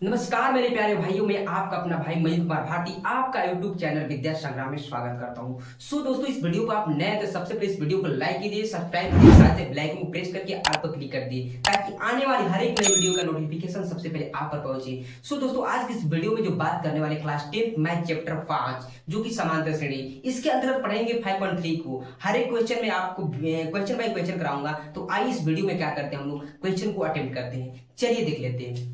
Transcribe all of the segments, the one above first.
नमस्कार मेरे प्यारे भाइयों, मैं आपका अपना भाई मयंक कुमार भारती आपका यूट्यूब चैनल विद्या संग्राम में स्वागत करता हूं। दोस्तों, इस वीडियो को आप नए तो सबसे पहले इस वीडियो को लाइक कीजिए, सब्सक्राइब कीजिए, साथ ही बेल आइकन को प्रेस करके ऑल पर क्लिक कर दिए ताकि आने वाली हर एक नई वीडियो का नोटिफिकेशन सबसे पहले आप पर पहुंचे। दोस्तों, आज की इस वीडियो में जो बात करने वाले क्लास 10 मैथ चैप्टर 5 जो कि समांतर श्रेणी, इसके अंतर्गत पढ़ेंगे 5.3 को। हर एक क्वेश्चन में आपको क्वेश्चन बाय क्वेश्चन कराऊंगा। तो आइए इस वीडियो में क्या करते हैं, हम लोग क्वेश्चन को अटेम्प्ट करते हैं। चलिए देख लेते हैं।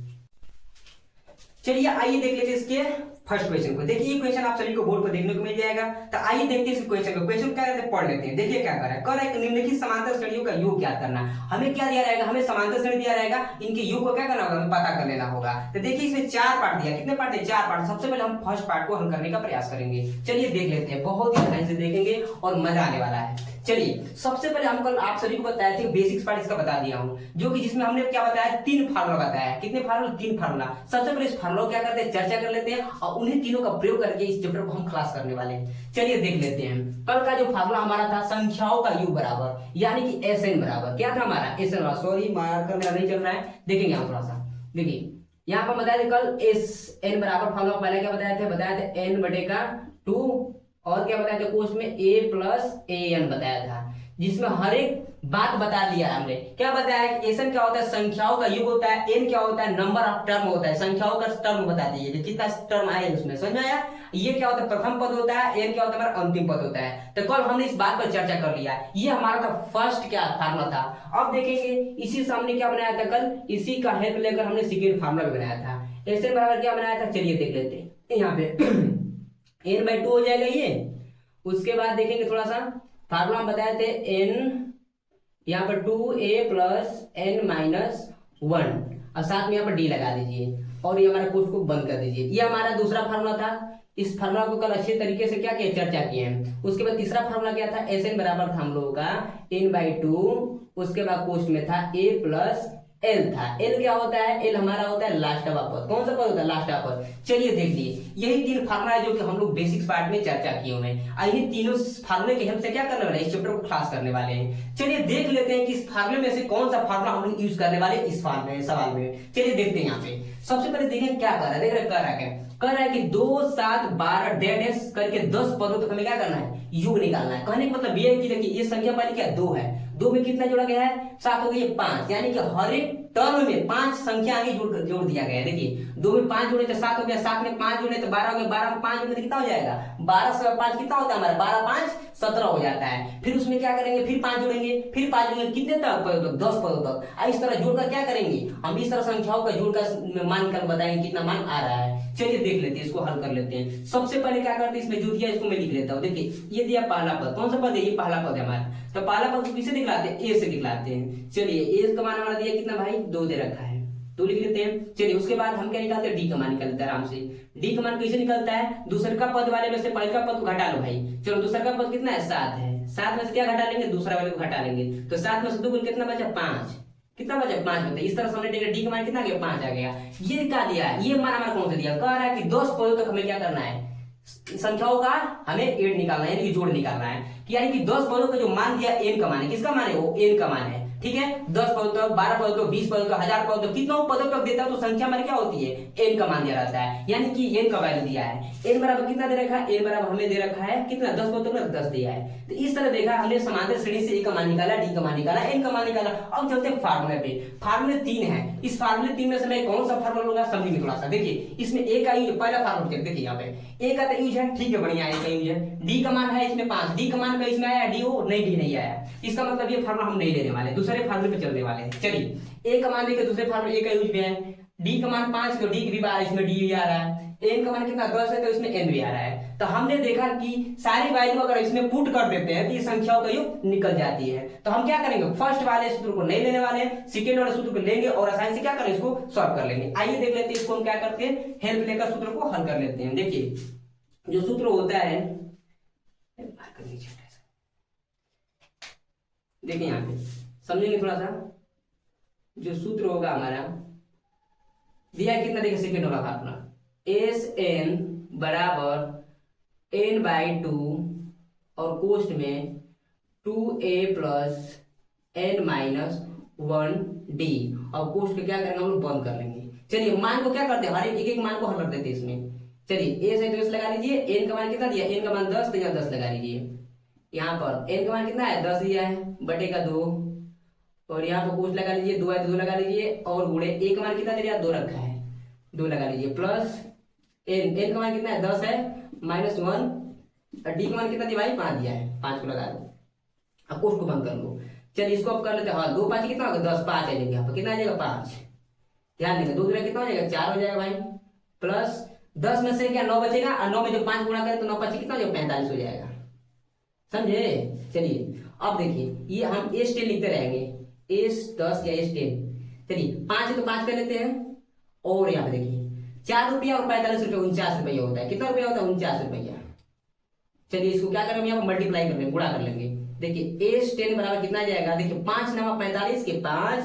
चलिए आइए देख लेते हैं इसके फर्स्ट क्वेश्चन को। देखिए ये क्वेश्चन आप सभी को बोर्ड पर देखने को मिल जाएगा। तो आइए देखते हैं इस क्वेश्चन को। क्वेश्चन क्या है पढ़ लेते हैं। देखिए क्या कर रहा है, कह रहा है निम्नलिखित समांतर श्रेणियों का योग ज्ञात करना। हमें क्या दिया रहेगा, हमें समांतर श्रेणी दिया रहेगा, इनके योग को क्या करना होगा, हमें पता कर लेना होगा। तो देखिए इसमें 4 पार्ट दिया। कितने पार्ट है, 4 पार्ट। सबसे पहले हम फर्स्ट पार्ट को हल करने का प्रयास करेंगे। चलिए देख लेते हैं, बहुत ही ध्यान से देखेंगे और मजा आने वाला है। चलिए सबसे पहले हम कल आप सभी को बताया थे, बेसिक्स पार्ट इसका बता दिया हूं, जो कि जिसमें हमने क्या बताया, 3 फार्मूला बताया। कितने फार्मूला, 3 फार्मूला। सबसे पहले इस फार्मूला क्या करते हैं, चर्चा कर लेते हैं और उन्हीं तीनों का प्रयोग करके इस चैप्टर को हम क्लास करने वाले हैं। चलिए देख लेते हैं। कल का जो फार्मूला हमारा था, संख्याओं का योग बराबर, यानी कि एसएन बराबर क्या था हमारा, एसएन वाला। सॉरी मार्कर मेरा नहीं चल रहा है, देखेंगे हम थोड़ा सा। देखिए यहाँ पर बताया था कल एस एन बराबर फार्मूला पहले क्या बताया था एन बटे का 2 और क्या बताया था कोष्ट में a प्लस ए एन बताया था, जिसमें हर एक बात बता दिया हमने। क्या बताया कि एन क्या होता है, संख्याओं का योग होता है, एन क्या होता है, नंबर ऑफ टर्म होता है, संख्याओं का टर्म बता दीजिए कितना टर्म आए उसमें, समझ में आया। ये क्या होता है, प्रथम पद होता है, एन क्या होता है हमारा अंतिम पद होता है। तो कल हमने इस बात पर चर्चा कर लिया। ये हमारा था फर्स्ट क्या फार्मूला था। अब देखेंगे इसी से हमने क्या बनाया था कल, इसी का हेल्प लेकर हमने सेकेंड फार्मूला भी बनाया था। एन बराबर क्या बनाया था, चलिए देख लेते हैं। यहाँ पे n/2 हो जाएगा ये। उसके बाद देखेंगे थोड़ा सा फार्मूला हम बताए थे n, यहाँ पर 2a प्लस n माइनस 1 और साथ में यहाँ पर d लगा दीजिए और ये हमारा कोष्ठ को बंद कर दीजिए। ये हमारा दूसरा फार्मूला था। इस फार्मूला को कल अच्छे तरीके से क्या किया, चर्चा किए हैं। उसके बाद तीसरा फार्मूला क्या था, एस एन बराबर था हम लोगों का n/2। उसके बाद कोष्ठ में था a प्लस एल था। एल क्या होता है, एल हमारा होता है लास्ट का पद। कौन सा पद होता है, लास्ट का पद। चलिए देख लिए, यही 3 फार्मूला है जो कि हम लोग बेसिक्स पार्ट में चर्चा किए हुए हैं। यही तीनों फार्मूले की हेल्प से क्या करने वाले हैं, इस चैप्टर को क्लास करने वाले हैं। चलिए देख लेते हैं कि इस फार्मूले में से कौन सा फार्मूला हम लोग यूज करने वाले इस सवाल में। चलिए देखते हैं। यहाँ पे सबसे पहले देखें क्या कर रहा है, देख रहे कर रहा है, कह रहा है कि 2 7 12 डैश करके 10 पदों तक हमें क्या करना है, योग निकालना है। कहने का मतलब ये है कि देखिए ये संख्या वाली क्या 2 है, 2 में कितना जोड़ा गया है, 7 हो गई 5, यानी कि हर एक टर्म में 5 संख्या आगे जोड़ दिया गया है। देखिए 2 में 5 जोड़े तो 7 हो गया, 7 में 5 जोड़े तो 12 हो गया, 12 में 5 जोड़े तो कितना हो जाएगा, 12 से 5 कितना होता है हमारा, 12 5 17 हो जाता है। फिर उसमें क्या करेंगे, फिर 5 जोड़ेंगे, फिर 5 जोड़ेंगे, कितने तक, 10 पदों तक। इस तरह जोड़कर क्या करेंगे हम, इस तरह संख्याओं का जोड़कर मान कर बताएंगे कितना मान आ रहा है। चलिए देख लेते हैं, इसको हल कर लेते हैं। सबसे पहले क्या करते हैं, इसमें जो दिया इसको मैं लिख लेता हूँ। देखिए ये दिया पहला पद, कौन सा पद है, ये पहला पद है हमारा। तो पहला पद को किसे दिखलाते हैं, ए से दिखलाते हैं। चलिए ए का मान हमारा दिया कितना भाई, 2 दे रखा है, 2 लिख लेते हैं। चलिए उसके बाद हम क्या निकालते हैं, डी का मान निकलता है आराम से। डी का मान कैसे निकलता है, दूसरे का पद वाले में से पहले का पद को घटा लो भाई। चलो दूसरा का पद कितना है, 7 है, 7 में से क्या घटा लेंगे, दूसरा वाले को घटा लेंगे। तो 7 में से 2 गुण कितना बचा, 5, कितना बचा 5 बचा। इस तरह समझ डी का मान कितना गया, 5 आ गया। ये क्या दिया है, ये मान हमारा कौन सा दिया, कह रहा है कि 10 पदों तक हमें क्या करना है, संख्याओं का हमें एड निकालना है, यानी कि जोड़ निकालना है। कि यानी कि 10 पदों का जो मान दिया एन का मान है, किसका मान है, वो एन का मान है। ठीक है, 10 पदों तक, 12 पदों तक, 20 पदों तक, 1000 पदों तक, कितना पदों तक देता है तो संख्या मान क्या होती है, एन का मान दिया रहता है। यानी कि एन का वैल्यू दिया है। एन बराबर कितना दे रखा है, एन बराबर हमें दे रखा है कितना, 10 पदों तक 10 दिया है। तो इस तरह देखा हमने समांतर श्रेणी से ए का मान निकाला, डी का मान निकाला, एन का मान निकाला। अब चलते हैं फार्मूले पे। फार्मूले 3 है। इस फार्मूले 3 में से मैं कौन सा फार्मूला लूंगा, समझिए थोड़ा सा। देखिए इसमें ए का यूज, पहला फार्मूला देखिए यहाँ पे ए का तो यूज है, ठीक है बढ़िया है, यूज है। डी का मान है इसमें 5, डी का मान का इसमें आया, डी हो नहीं, डी नहीं आया। इसका मतलब ये फार्मूला हम नहीं लेने वाले, दूसरे फार्मूले पे चलने वाले हैं। चलिए ए का मान देखिए, दूसरे फार्मूले ए का यूज भी है। डी का मान 5 तो डी भी आ रहा है, इसमें डी भी आ रहा है। एन का मान कितना 10 है तो इसमें एन भी आ रहा है। तो हमने देखा कि सारी वैल्यू अगर इसमें पुट कर देते हैं तो ये संख्याओं का योग निकल जाती है। तो हम क्या करेंगे, फर्स्ट वाले सूत्र को नहीं लेने वाले, सेकेंड वाले सूत्र को लेंगे और आसानी से क्या करें, इसको सॉल्व कर लेंगे। आइए देख लेते हैं इसको हम क्या करते हैं, हेल्प लेकर सूत्र को हल कर लेते हैं। देखिए जो सूत्र होता है, देखिए यहाँ पे समझेंगे थोड़ा सा। जो सूत्र होगा हमारा दिया कितना, देखिए सेकेंड वाला फार्मूला, एस एन बराबर n/2 और कोष्ठ में 2a plus n minus 1 D और कोष्ठ को क्या करेंगे हम लोग बंद कर लेंगे। चलिए मान को क्या करते हैं, हर एक एक मान को हल कर देते हैं इसमें। चलिए ए से तो लगा लीजिए, एन का मान कितना दिया, एन का मान 10, तो यहाँ 10 लगा लीजिए। यहाँ पर एन का मान कितना है, 10 दिया है, बटे का 2, और यहाँ पर कोष्ठ लगा लीजिए, 2 है तो 2 लगा लीजिए, और गुणे ए का मान कितना दे दिया, 2 रखा है, 2 लगा लीजिए, प्लस एन का मान कितना है, 10 है, -1, और डी का मान कितना दिया भाई, 5 दिया है, 5 को लगा दो, अब कोष्ठ को बंद कर लो। चलिए इसको अब कर लेते हैं, हाँ 2 5 कितना होगा, 10, 5 आ जाएगा यहाँ पर, कितना आ जाएगा, 5। ध्यान देगा 2 दूना कितना हो जाएगा, 4 हो जाएगा भाई, प्लस 10 में से क्या 9 बचेगा, और 9 में जो 5 गुणा करें तो 9 5 कितना हो जाएगा, 45 हो जाएगा, समझे। चलिए अब देखिए ये हम S10 लिखते रहेंगे, S10 या S10। चलिए 5 है तो 5 कर लेते हैं, और यहाँ पे देखिए 4 रुपया और 45 रुपया 49 रुपया होता है, कितना रुपया होता है, 49 रुपया। चलिए इसको क्या करेंगे, यहाँ पर मल्टीप्लाई कर लेंगे, गुणा कर लेंगे। देखिए S10 बराबर कितना आ जाएगा, देखिए 5 नवा 45 के 5,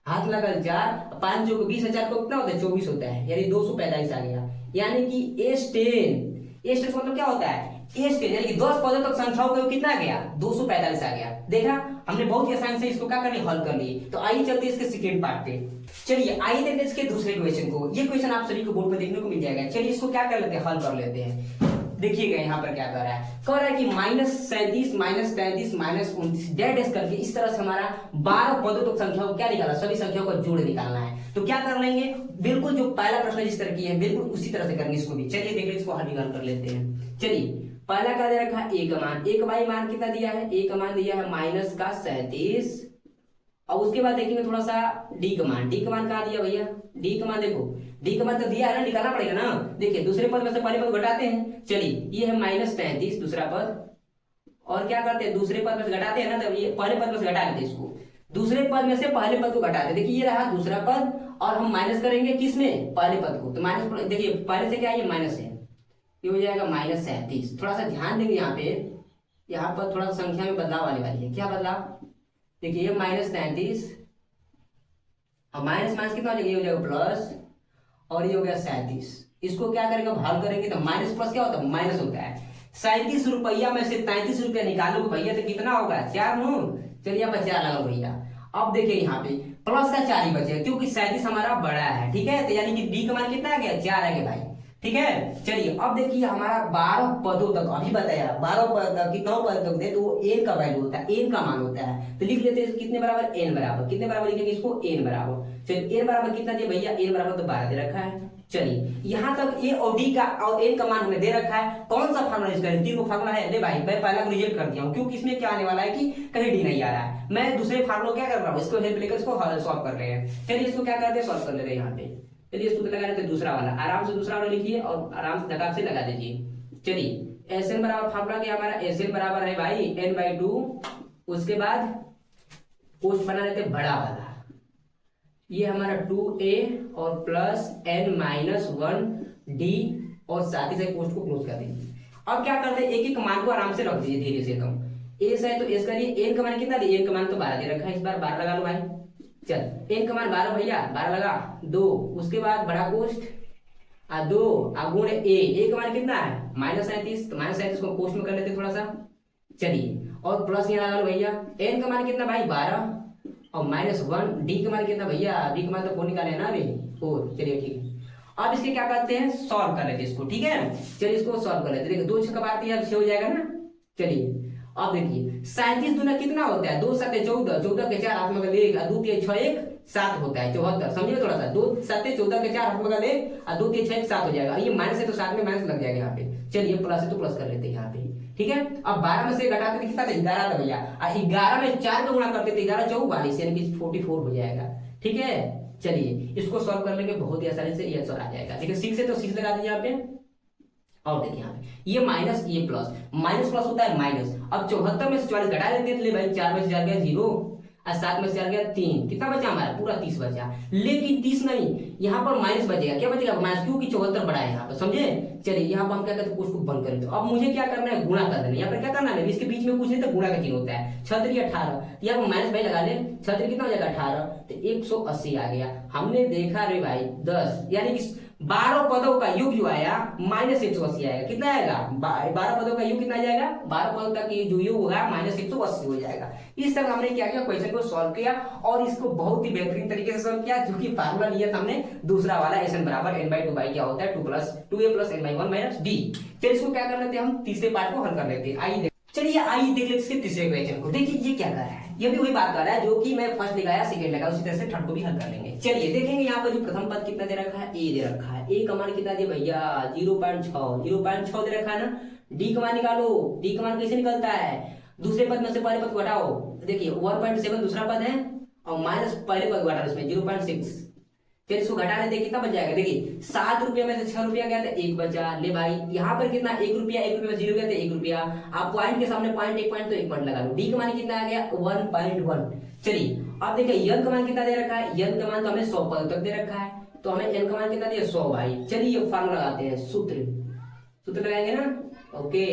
हाथ लगा 4, 5 जो 20 हजार को कितना होता है, 24 होता है, यानी 245 आ गया। यानी कि S10 मतलब क्या होता है, S10 यानी कि 10 पदों तक संख्याओं का कितना आ गया, 245 आ गया। देखा हमने बहुत ही आसानी से इसको क्या कर लिया, हल कर लिए। तो आइए चलते इसके सेकंड पार्ट पे। चलिए आइए देखते हैं इसके दूसरे क्वेश्चन को। ये क्वेश्चन आप सभी को बोर्ड पे देखने को मिल जाएगा। चलिए इसको क्या कर लेते हैं, हल कर लेते हैं। देखिएगा यहाँ पर क्या कर रहा है, कह रहा है कि -37 -33 -29 डेड एस करके इस तरह से हमारा 12 पदों तक संख्याओं को क्या निकालना, सभी संख्याओं का जोड़ निकालना है। तो क्या कर लेंगे, बिल्कुल जो पहला प्रश्न जिस तरह की है बिल्कुल उसी तरह से करेंगे इसको भी। चलिए देख लें, इसको हल निकाल कर लेते हैं। चलिए पहला क्या दे रखा है, ए का मान, ए का भाई मान कितना दिया है, ए का मान दिया है -37, और उसके बाद देखेंगे थोड़ा सा डी का मान, डी का मान कहाँ दिया भैया, डी का मान देखो, डी का मान तो दिया है ना, निकालना पड़ेगा ना। देखिए दूसरे पद में से पहले पद घटाते हैं। चलिए ये है -33 दूसरा पद, और क्या करते हैं दूसरे पद में से घटाते हैं ना, तो ये पहले पद में से घटा लेते हैं इसको, दूसरे पद में से पहले पद को घटाते हैं। देखिए ये रहा दूसरा पद, और हम माइनस करेंगे किसमें, पहले पद को, तो माइनस, देखिए पहले से क्या है, ये माइनस है, ये हो जाएगा -37। थोड़ा सा ध्यान देंगे यहाँ पे, यहाँ पर थोड़ा सा संख्या में बदलाव आने वाली है। क्या बदलाव, देखिए ये -33 और माइनस माइनस कितना हो जाएगा, ये हो जाएगा प्लस, और ये हो गया 37। इसको क्या करेंगे, भाग करेंगे तो माइनस प्लस क्या होता है, माइनस होता है। 37 रुपया में से 33 रुपया निकालोगे भैया तो कितना होगा, 4 नो। चलिए यहाँ पर 4 लगाओ भैया। अब देखिए यहाँ पे प्लस का 4 ही बचेगा, क्योंकि 37 हमारा बड़ा है, ठीक है। तो यानी कि डी का मान कितना आ गया, 4 आ गया भाई, ठीक है। चलिए अब देखिए हमारा 12 पदों तक, अभी बताया 12 पद तक, कितना पद तक दे तो वो एन का वैल्यू होता है, एन का मान होता है। तो लिख लेते हैं कितने बराबर, एन बराबर, कितने बराबर लिखेंगे इसको, एन बराबर। चलिए एन बराबर कितना दिया भैया, एन बराबर तो 12 दे रखा है। चलिए यहाँ तक ए और डी का और एन का मान हमें दे रखा है। कौन सा फार्मूला इसका, तीन को फार्मूला है। ले भाई मैं पहला को रिजेक्ट कर दिया हूँ, क्योंकि इसमें क्या आने वाला है कि कहीं डी नहीं आ रहा है। मैं दूसरे फार्मूला क्या कर रहा हूँ, इसको हेल्प लेकर इसको सॉल्व कर रहे हैं। चलिए इसको क्या करते हैं, सॉल्व कर ले रहे हैं यहाँ पे। चलिए इसको लगा लेते हैं दूसरा वाला, आराम से दूसरा वाला लिखिए और आराम से धक्का से लगा दीजिए। चलिए एस एन बराबर फार्मूला क्या हमारा, एस एन बराबर है भाई n/2, उसके बाद पोस्ट बना लेते हैं बड़ा वाला, ये हमारा 2a और प्लस n-1d, और साथ ही साथ पोस्ट को क्लोज कर दीजिए। अब क्या करते हैं, एक एक मान को आराम से रख दीजिए धीरे से एकदम। एस है तो एस करिए, एन का मान कितना दिए, एन का मान तो 12 दे रखा है, इस बार 12 लगा लो भाई। चल एन का मान 12 भैया, 12 लगा 2, उसके बाद बड़ा कोष्ठ 2 गुण ए का मान कितना है -37, तो -37 को कोष्ठ में कर लेते थोड़ा सा। चलिए और प्लस यहाँ लगा लो भैया, एन का मान कितना भाई 12, और -1, डी का मान कितना भैया, डी का मान तो 4 निकाले है ना अभी, 4। चलिए ठीक है, अब इसके क्या करते हैं, सॉल्व कर लेते हैं इसको, ठीक है। चलिए इसको सॉल्व कर लेते हैं। देखिए 2 छक्का मारते हैं 6 हो जाएगा ना। चलिए अब देखिए 37 दूना कितना होता है, 2 7 14, 14 के 4 हाथ में ले, 2 3 6 1 7 होता है 74। समझिए थोड़ा सा, 2 7 14 के 4 हाथ में ले, 2 3 6 1 7 हो जाएगा। ये माइनस है तो साथ में माइनस लग जाएगा यहाँ पे। चलिए प्लस है तो प्लस कर लेते हैं यहाँ पे, ठीक है। अब 12 में से घटाते कितना था, 11 था भैया, 11 में 4 को गुणा करते थे, 11 44 यानी कि 44 हो जाएगा, ठीक है। चलिए इसको सॉल्व कर लेंगे बहुत ही आसानी से, ये आंसर आ जाएगा। देखिए 6 है तो 6 लगा दीजिए यहाँ पे, और देखिए यहाँ पे ये माइनस ये प्लस, माइनस प्लस होता है माइनस। अब 74 में से 44 घटा लेते हैं, भाई 4 में से 4 गया 0, और 7 में से 4 गया 3, कितना बचा हमारा पूरा 30 बचा। लेकिन 30 नहीं, यहाँ पर माइनस बचेगा, क्या बचेगा माइनस, क्योंकि 74 बड़ा है यहाँ पर, समझे। चलिए यहाँ पर हम क्या करते हैं, कुछ को बंद करें। तो अब मुझे क्या करना है, गुणा कर देना। यहाँ पर क्या करना है, इसके बीच में कुछ नहीं तो गुणा का चिन्ह होता है। 6 18, यहाँ पर माइनस भाई लगा ले, 6 कितना हो जाएगा 18, तो 180 आ गया। हमने देखा रे भाई 10, यानी कि 12 पदों का योग जो आया -180 आएगा। कितना आएगा, 12 पदों का योग कितना आ जाएगा, 12 पदों तक ये जो योग होगा -180 हो जाएगा। इस तरह हमने क्या किया, क्वेश्चन को सॉल्व किया, और इसको बहुत ही बेहतरीन तरीके से सॉल्व किया, जो कि फार्मूला लिया था हमने दूसरा वाला एस एन बराबर एन बाई टू बाई क्या होता है 2a+n/1 माइनस डी। चलिए इसको क्या कर लेते हैं, हम तीसरे पार्ट को हल कर लेते हैं। आइए चलिए आइए देख लेते इसके तीसरे क्वेश्चन को। देखिए ये क्या कर रहा है, ये भी वही बात कर रहा है जो कि मैं फर्स्ट लगाया सेकंड लगाया, उसी तरह से थर्ड को भी हल कर लेंगे। चलिए देखेंगे यहाँ पर जो प्रथम पद कितना दे रखा है, ए दे रखा है। ए का मान कितना दे भैया 0.6 दे रखा है ना। डी का मान निकालो, डी का मान कैसे निकलता है, दूसरे पद में से पहले पद को घटाओ। देखिए 1.7 दूसरा पद है और माइनस पहले पद को घटाओ इसमें 0.6। फिर इसको घटा लेते कितना बच जाएगा, देखिए 7 रुपया में से 6 रुपया गया था, 1 बचा। ले भाई यहाँ पर कितना 1 रुपया, 1 रुपया में 0 गया था 1 रुपया। आप पॉइंट के सामने पॉइंट 1 पॉइंट तो 1 पॉइंट लगा लो। डी का मान कितना आ गया 1.1। चलिए अब देखिए एन का मान कितना दे रखा है, एन का मान तो हमें 100 पद तक दे रखा है, तो हमें एन का मान कितना दिया 100 भाई। चलिए फार्मूला लगाते हैं, सूत्र लगाएंगे ना। ओके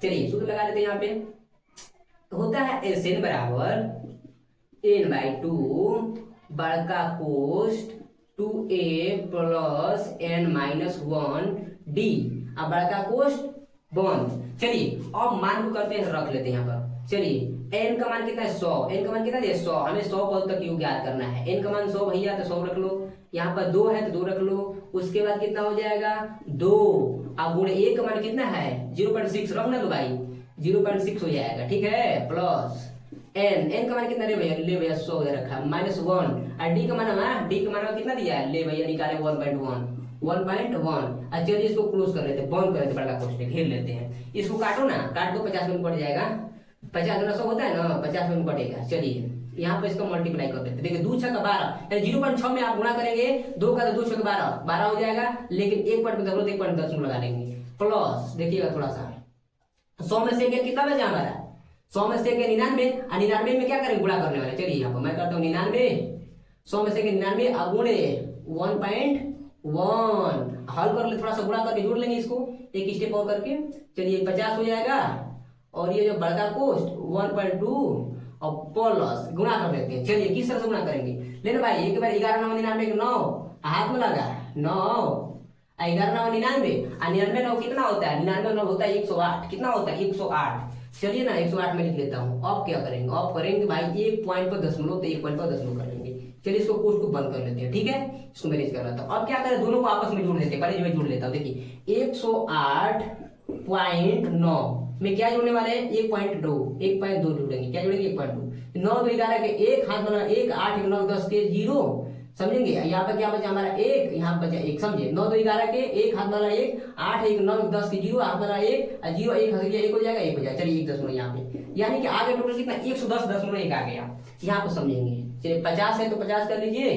चलिए सूत्र लगा लेते हैं। यहाँ पे होता है एस एन बराबर n/2 बड़का कोष्ट 2a+n-1 डी। अब बड़का कोष्ट बंद। चलिए अब मान को करते हैं रख लेते हैं यहाँ पर। चलिए n का मान कितना है 100, n का मान कितना है 100, हमें 100 पद तक योग ज्ञात करना है। n का मान 100 भैया तो 100 रख लो, यहाँ पर 2 है तो 2 रख लो। उसके बाद कितना हो जाएगा 2, अब गुणे a का मान कितना है 0.6 रख ना लो भाई, 0.6 हो जाएगा ठीक है, प्लस n का मान कितना ले भैया 100 दे रखा है -1 और d का मान हमारा डी का मान कितना दिया है, ले भैया निकाले 1.1। चलिए इसको क्लोज कर लेते हैं, बंद कर लेते हैं, बड़का कोष्ठक घेर लेते हैं। इसको काटो ना, काट दो 50 में कट जाएगा, 50 गुना 100 होता है ना, 50 में कटेगा। चलिए यहाँ पे इसको मल्टीप्लाई कर देते हैं। देखिए 2 6 का 12 0.6 में आप गुणा करेंगे, 2 का 2 6 का 12 हो जाएगा, लेकिन 1 पॉइंट में जरूरत 1.10 लगा लेंगे। प्लस देखिएगा थोड़ा सा 100 में से कितना बचा हमारा, 100 में से 99 और 99 में क्या करेंगे गुणा करने वाले। चलिए यहाँ पर मैं करता हूँ 99, 100 में से 99 गुणे 1.1 हल कर ले, थोड़ा सा गुणा करके जोड़ लेंगे इसको एक स्टेप और करके। चलिए 50 हो जाएगा और ये जो बड़का कोष्ट 1.2 और प्लस गुणा कर लेते हैं। चलिए किस तरह से गुणा करेंगे, लेना भाई एक बार 11 9 99 9 हाथ में लगा 9 11 9 99 और 99 9 कितना होता है, 99 9 होता है 108, कितना होता है 108। चलिए ना 108 में लिख लेता हूँ। अब क्या करेंगे, अब करेंगे भाई 1 पॉइंट पर दशमलव, तो 1 पॉइंट पर दशमलव कर लेंगे। चलिए इसको कोष्ट को बंद कर लेते हैं ठीक है, इसको मैनेज कर लेता हूँ। अब क्या करें, दोनों को आपस में जोड़ देते हैं, पहले मैं जोड़ लेता हूँ। देखिए 108.9 में क्या जोड़ने वाले हैं 1.2 जोड़ेंगे, क्या जोड़ेंगे 1.2। 9 2 11 के 1 हाथ बना 1 8 1 9 10 के 0, समझेंगे। यहाँ पर क्या बचा हमारा 1, यहाँ बचा 1, समझे। 9 2 11 के 1 हाथ वाला 1 8 1 9 10 के 0 हाथ वाला 1 और 0 1 हंस गया 1 हो जाएगा 1 हो जाएगा। चलिए 1 दशमलव यहाँ पे, यानी कि आगे टोटल कितना 110.1 आ गया। यहाँ पर समझेंगे। चलिए 50 है तो 50 कर लीजिए,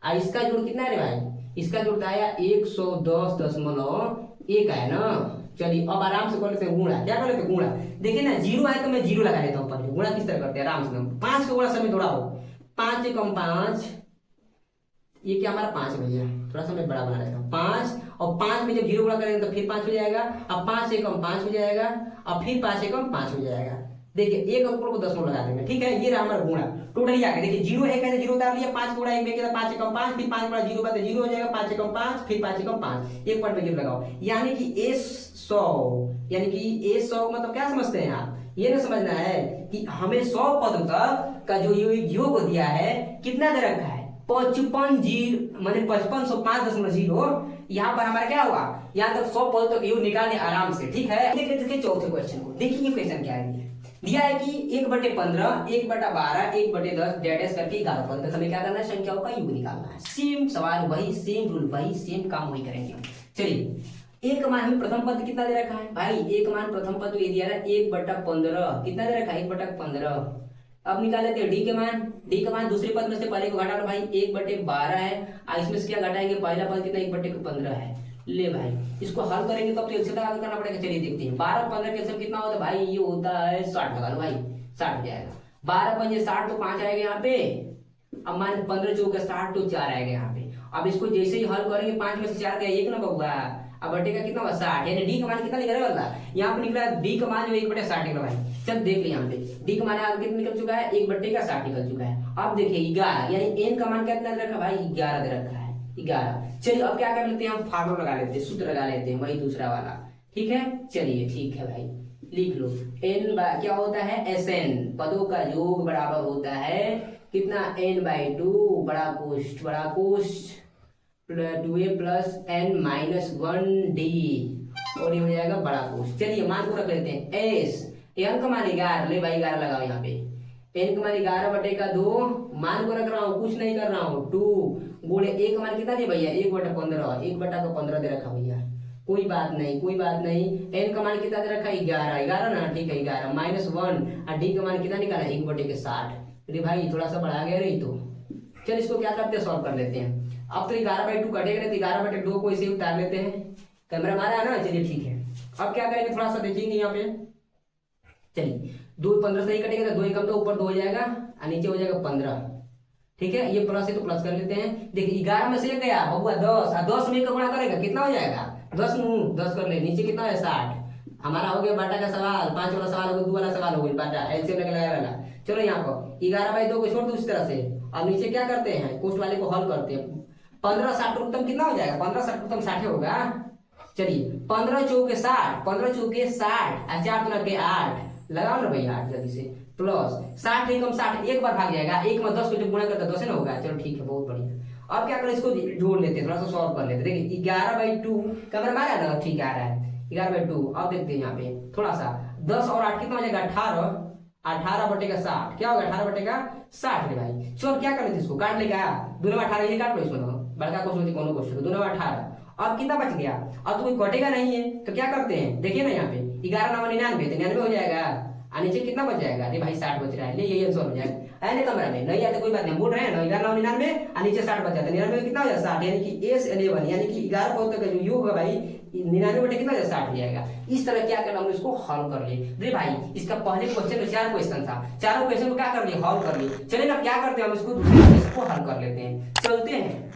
और इसका जोड़ कितना है भाई, इसका जोड़ आया 110.1 है ना। चलिए अब आराम से कर लेते हैं गुणा, क्या कर लेते हैं गुणा। देखिए ना 0 है तो मैं 0 लगा लेता हूँ पहले। गुणा किस तरह करते हैं, आराम से 5 का गुणा समय थोड़ा हो, 5 से कम 5, ये क्या हमारा 5 भैया, थोड़ा सा मैं बड़ा बना लेता हूँ 5, और 5 में जब 0 गुणा करेंगे तो फिर 5 हो जाएगा, अब 5 से कम 5 हो जाएगा, अब फिर 5 से कम 5 हो जाएगा। देखिए एक अंक को दशमलव लगा देंगे ठीक है, ये रहा हमारा गुणा। टोटल आ गया, देखिए 0 है कैसे 0 उतार लिया, 5 गुणा 1 में किया 5 से कम 5, फिर 5 गुणा 0 बात 0 हो जाएगा, 5 से कम 5, फिर 5 से कम 5, 1 पॉइंट पे 0 लगाओ। यानी कि A100, यानी कि A100 मतलब क्या समझते हैं आप, ये ना समझना है कि हमें 100 पद तक का जो योग दिया है कितना दे रखा है 55 माने 5505.0। यहाँ पर हमारा क्या हुआ, यहाँ तक 100 पद तक योग निकालने आराम से ठीक है। देखिए चौथे क्वेश्चन को, देखिए ये क्वेश्चन क्या है, दिया है कि 1/15 1/12 1/10 डैश करके 11 पद तक हमें क्या करना है, संख्याओं का योग निकालना है। सेम सवाल वही, सेम रूल वही, सेम काम वही करेंगे। चलिए एक मान हमें प्रथम पद कितना दे रखा है भाई, एक मान प्रथम पद ये दिया है 1/15 कितना दे रखा है 1/15। अब निकाल लेते हैं डी के मान, डी का मान दूसरे पद में से पहले को घटा लो भाई 1/12 है, इसमें से क्या घटाएंगे पहला पद कितना 1/15 है। ले भाई इसको हल करेंगे तब तो एलसीएम लगा करना पड़ेगा। चलिए देखते हैं 12 15 के एलसीएम कितना होता है भाई, ये होता है 60 लगा लो भाई 60 हो जाएगा। 12 पंजे 60 तो 5 आएगा यहाँ पे, अब मान 15 चौके 60 तो 4 आएगा यहाँ पे। अब इसको जैसे ही हल करेंगे 5 में से 4 गया 1 ना बउआ, अब बटे का कितना हुआ 60, यानी डी का मान कितना निकलने वाला, यहाँ पे निकला डी का मान जो 1/60 निकला भाई। चल देख ले यहाँ पे डी का मान आगे कितना निकल चुका है 1/60 निकल चुका है। अब देखिए 11 यानी एन का मान कितना दे रखा भाई 11 दे रखा है 11। चलिए अब क्या कर लेते हैं हम फार्मूला लगा लेते हैं, सूत्र लगा लेते हैं वही दूसरा वाला ठीक है। चलिए ठीक है भाई लिख लो एन क्या होता है एस एन, पदों का योग बराबर होता है कितना n/2 बड़ा कोष्ठ 2a plus n minus 1d और ये हो जाएगा बड़ा कोश। चलिए मान को रख लेते हैं एस, n का मान 11, ले भाई 11 लगाओ यहाँ पे, n का मान 11/2 मान को रख रहा हूँ, कुछ नहीं कर रहा हूँ, 2 गुणे a का मान कितना दे भैया 1/15, 1/15 दे रखा भैया, कोई बात नहीं कोई बात नहीं। n का मान कितना दे रखा है 11 ना, ठीक है 11 माइनस 1 और d का मान कितना निकाला 1/60। अरे भाई थोड़ा सा बढ़ा गया रही तो, चल इसको क्या करते हैं सॉल्व कर लेते हैं। अब तो 11/2 कटेगा नहीं, 11/2 को इसे उतार लेते हैं, कैमरा मारा है ना, चलिए ठीक है। अब क्या करेंगे थोड़ा सा देखेंगे यहाँ पे, चलिए 2 15 से ही कटेगा तो 2 एकम तो ऊपर 2 हो जाएगा और नीचे हो जाएगा 15, ठीक है। ये प्लस है तो प्लस कर लेते हैं। देखिए 11 में से एक गया बबुआ 10 और 10 में एक का गुणा करेगा कितना हो जाएगा 10 कर ले, नीचे कितना है 60। हमारा हो गया बाटा का सवाल, 5 वाला सवाल हो गया, 2 वाला सवाल हो गया बाटा एलसीएम लगाया वाला। चलो यहाँ पर 11/2 को छोड़ दो इस तरह से और नीचे क्या करते हैं कोष्ट वाले को हल करते हैं। 15 60 उत्तम कितना हो जाएगा 15 60 उत्तम 60 होगा। चलिए 15 चौके 60, 15 चौके 60 और 4 दूना के 8, लगाओ ना भैया 8 जल्दी से, प्लस 60 एकम 60 एक बार भाग जाएगा, एक में 10 को जब गुणा करता है 10 ना होगा। चलो ठीक है बहुत बढ़िया। अब क्या करें इसको जोड़ लेते हैं, थोड़ा सा सॉल्व कर लेते हैं। देखिए 11/2 कैमरा मारा ना, ठीक है आ रहा है 11/2। अब देखते हैं यहाँ पे थोड़ा सा 10 और 8 कितना हो जाएगा 18, 18/60 क्या होगा 18/60 रे भाई। चलो क्या कर लेते इसको काट लेगा, 2 में 18 ये काट लो इसमें, बड़का क्वेश्चन कौन क्वेश्चन 2 में 18। अब कितना बच गया, अब तो कोई कटेगा नहीं है तो क्या करते हैं देखिए ना यहाँ पे 11 9 99 तो 99 हो जाएगा और नीचे कितना बच जाएगा, अरे भाई 60 बच रहा है, ले यही आंसर हो जाएगा। है ना कमरा में नहीं आते कोई बात नहीं, बोल रहे हैं ना 11 9 99 और नीचे 60 बच जाता है, 99 कितना हो जाएगा 60, यानी कि S11 यानी कि 11 बहुत का जो योग है भाई 99 बटे कितना हो जाएगा 60 हो जाएगा। इस तरह क्या करना हम इसको हल कर लिए। अरे भाई इसका पहले क्वेश्चन में 4 क्वेश्चन था, चारों क्वेश्चन को क्या कर लिए हल कर लिए। चलिए ना क्या करते हैं हम इसको दूसरे क्वेश्चन को हल कर लेते हैं, चलते हैं।